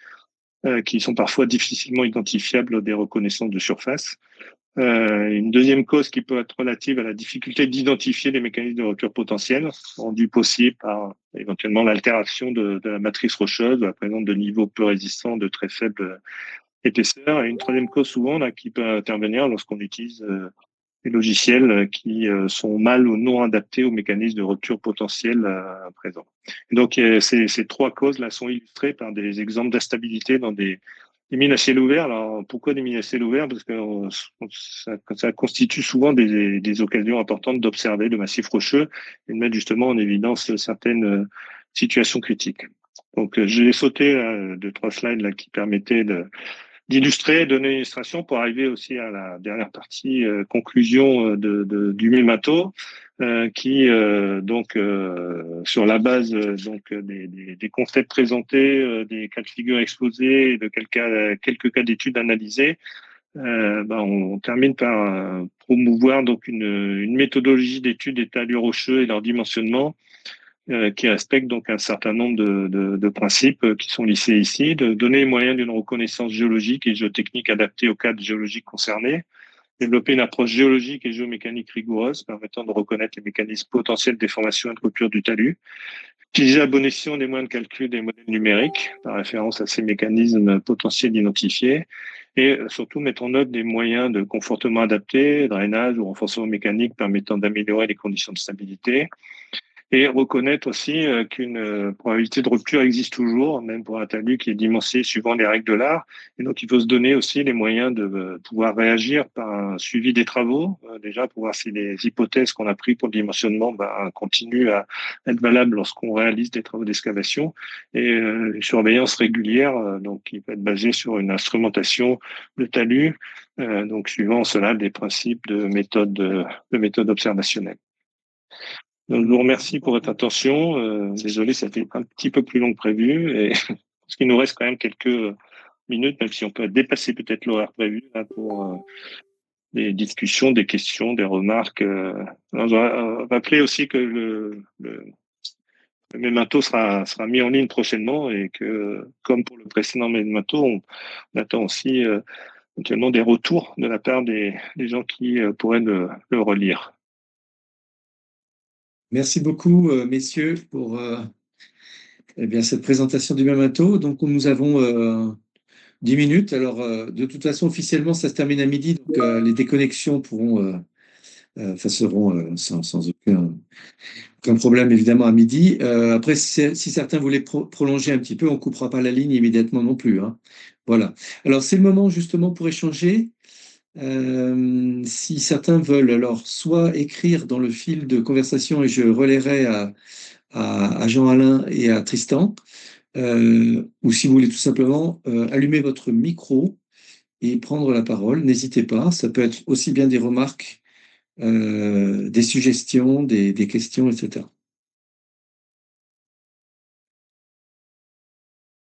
qui sont parfois difficilement identifiables des reconnaissances de surface. Une deuxième cause qui peut être relative à la difficulté d'identifier les mécanismes de rupture potentielle, rendus possibles par éventuellement l'altération de la matrice rocheuse, la présence de niveaux peu résistants de très faible épaisseur. Et une troisième cause souvent là, qui peut intervenir lorsqu'on utilise des logiciels qui sont mal ou non adaptés aux mécanismes de rupture potentielle présents. Et donc ces trois causes là sont illustrées par des exemples d'instabilité dans des mines à ciel ouvert. Alors pourquoi des mines à ciel ouvert? Parce que ça constitue souvent des occasions importantes d'observer le massif rocheux et de mettre justement en évidence certaines situations critiques. Donc j'ai sauté deux, trois slides là qui permettaient d'illustrer, donner une illustration pour arriver aussi à la dernière partie, conclusion du Mimato, qui donc sur la base donc des concepts présentés, des cas de figure exposés et de quelques cas d'études analysés, on termine par promouvoir donc une méthodologie d'étude des talus rocheux et leur dimensionnement, qui respecte donc un certain nombre de principes qui sont listés ici, de donner les moyens d'une reconnaissance géologique et géotechnique adaptée au cadre géologique concerné, développer une approche géologique et géomécanique rigoureuse permettant de reconnaître les mécanismes potentiels de déformation et de rupture du talus, utiliser à bon escient des moyens de calcul des modèles numériques par référence à ces mécanismes potentiels identifiés, et surtout mettre en œuvre des moyens de confortement adaptés, drainage ou renforcement mécanique permettant d'améliorer les conditions de stabilité, et reconnaître aussi qu'une probabilité de rupture existe toujours, même pour un talus qui est dimensionné suivant les règles de l'art. Et donc, il faut se donner aussi les moyens de pouvoir réagir par un suivi des travaux, déjà pour voir si les hypothèses qu'on a prises pour le dimensionnement continuent à être valables lorsqu'on réalise des travaux d'excavation, et une surveillance régulière, donc qui peut être basée sur une instrumentation de talus, donc suivant cela des principes de méthode observationnelle. Donc, je vous remercie pour votre attention. Désolé, ça fait un petit peu plus long que prévu, et parce qu'il nous reste quand même quelques minutes, même si on peut dépasser peut-être l'horaire prévu là, pour des discussions, des questions, des remarques. Alors, je vais rappeler aussi que le Memento sera mis en ligne prochainement, et que, comme pour le précédent Memento, on attend aussi éventuellement des retours de la part des gens qui pourraient le relire. Merci beaucoup, messieurs, pour eh bien, cette présentation du Memento. Donc, nous avons 10 minutes. Alors, de toute façon, officiellement, ça se termine à midi. Donc, les déconnexions seront sans aucun problème, évidemment, à midi. Après, si certains voulaient prolonger un petit peu, on ne coupera pas la ligne immédiatement non plus, hein. Voilà. Alors, c'est le moment justement pour échanger. Si certains veulent, alors, soit écrire dans le fil de conversation et je relayerai à Jean-Alain et à Tristan, ou si vous voulez tout simplement allumer votre micro et prendre la parole, n'hésitez pas. Ça peut être aussi bien des remarques, des suggestions, des questions, etc.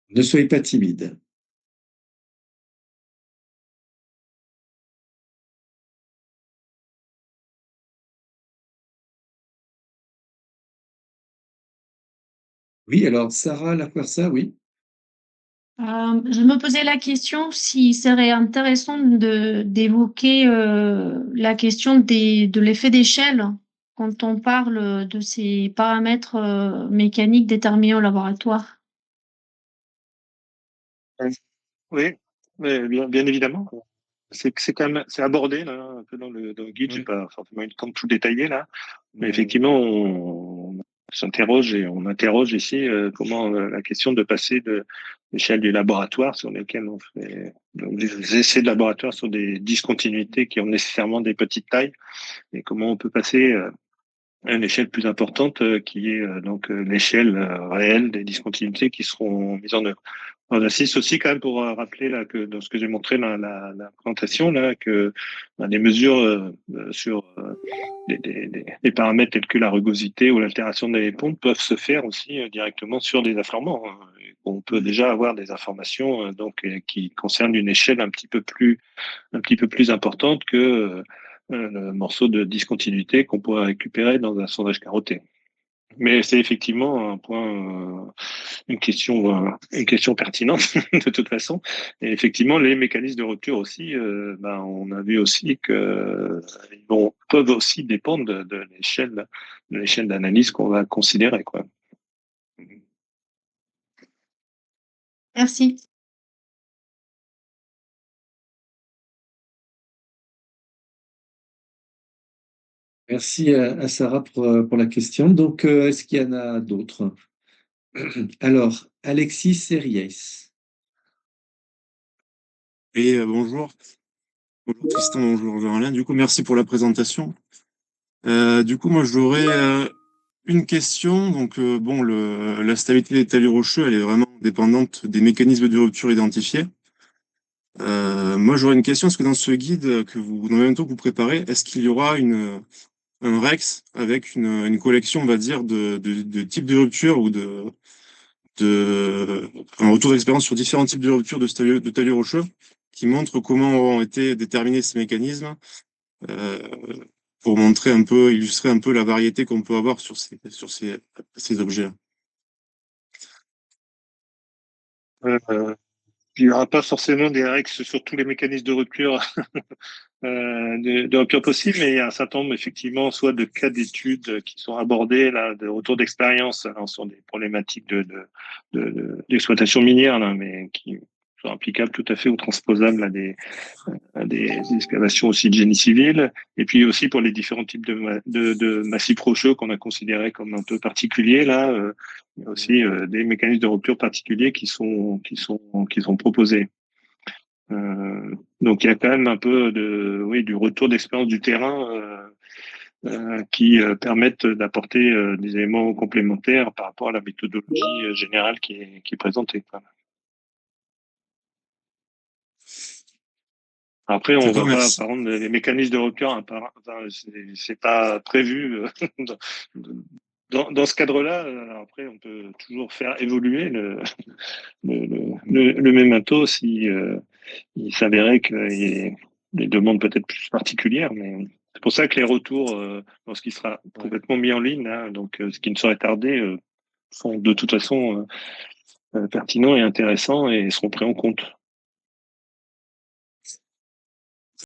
Ne soyez pas timide. Oui, alors Sarah Laquarsa, oui. Je me posais la question s'il serait intéressant d'évoquer la question de l'effet d'échelle quand on parle de ces paramètres mécaniques déterminés au laboratoire. Oui, mais bien évidemment. C'est quand même abordé là, un peu dans le guide. J'ai pas forcément eu le temps de tout détailler là, mais effectivement on s'interroge et on interroge ici comment la question de passer l'échelle du laboratoire sur lesquels on fait donc, des essais de laboratoire sur des discontinuités qui ont nécessairement des petites tailles, et comment on peut passer à une échelle plus importante qui est donc l'échelle réelle des discontinuités qui seront mises en œuvre. On insiste aussi quand même pour rappeler là que dans ce que j'ai montré dans la présentation là que des mesures sur des paramètres tels que la rugosité ou l'altération des pompes peuvent se faire aussi directement sur des afformants. On peut déjà avoir des informations qui concernent une échelle un petit peu plus importante que le morceau de discontinuité qu'on pourrait récupérer dans un sondage carotté. Mais c'est effectivement un point, une question pertinente de toute façon. Et effectivement, les mécanismes de rupture aussi, on a vu aussi que peuvent aussi dépendre de l'échelle d'analyse qu'on va considérer, quoi. Merci. Merci à Sarah pour la question. Donc, est-ce qu'il y en a d'autres? Alors, Alexis Series. Et bonjour. Bonjour Tristan, bonjour Jean-Alain. Du coup, merci pour la présentation. Du coup, moi, j'aurais une question. Donc, la stabilité des talus rocheux, elle est vraiment dépendante des mécanismes de rupture identifiés. Moi, j'aurais une question. Est-ce que dans ce guide dans le même temps que vous préparez, est-ce qu'il y aura un REX avec une collection, on va dire, de types de rupture ou un retour d'expérience sur différents types de rupture de talus rocheux qui montre comment ont été déterminés ces mécanismes pour illustrer un peu la variété qu'on peut avoir sur ces objets. Il n'y aura pas forcément des règles sur tous les mécanismes de rupture de rupture possible, mais il y a un certain nombre effectivement soit de cas d'études qui sont abordés là, de retour d'expérience sur des problématiques d'exploitation minière, là, mais qui sont applicables tout à fait ou transposables à des excavations aussi de génie civil, et puis aussi pour les différents types de massifs rocheux qu'on a considérés comme un peu particuliers là. Il y a aussi des mécanismes de rupture particuliers qui sont proposés. Donc il y a quand même un peu du retour d'expérience du terrain qui permettent d'apporter des éléments complémentaires par rapport à la méthodologie générale qui est présentée. Après, on va pas, par exemple, les mécanismes de rupture, c'est pas prévu dans ce cadre-là. Après, on peut toujours faire évoluer le mémento si il s'avérait qu'il y ait des demandes peut-être plus particulières, mais c'est pour ça que les retours, lorsqu'il sera complètement mis en ligne, hein, donc ce qui ne saurait tarder, sont de toute façon pertinents et intéressants et seront pris en compte.